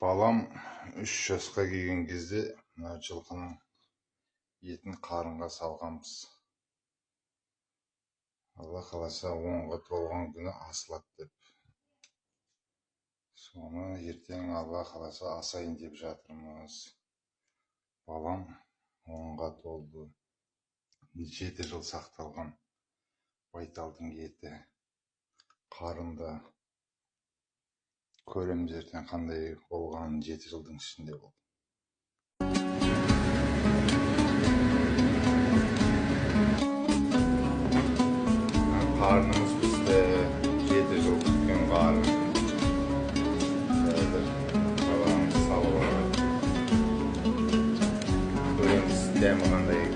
Балам 3 жасқа келген кезде мына жылқының етін қарынға салғанбыз. Алла қаласа 10-ға толған күні асылады деп. Соны ертең Алла қаласа асайын деп жатырмыз. Балам 10-ға толды. 7 жыл сақталған байталдың еті қарында. Көреміз ертең қандай болғанын 7 жылдың ішінде болды. Қарнымыз бізді 7 жыл күткен қарын. Баламыз салып алады. Көреміз дәмі қандай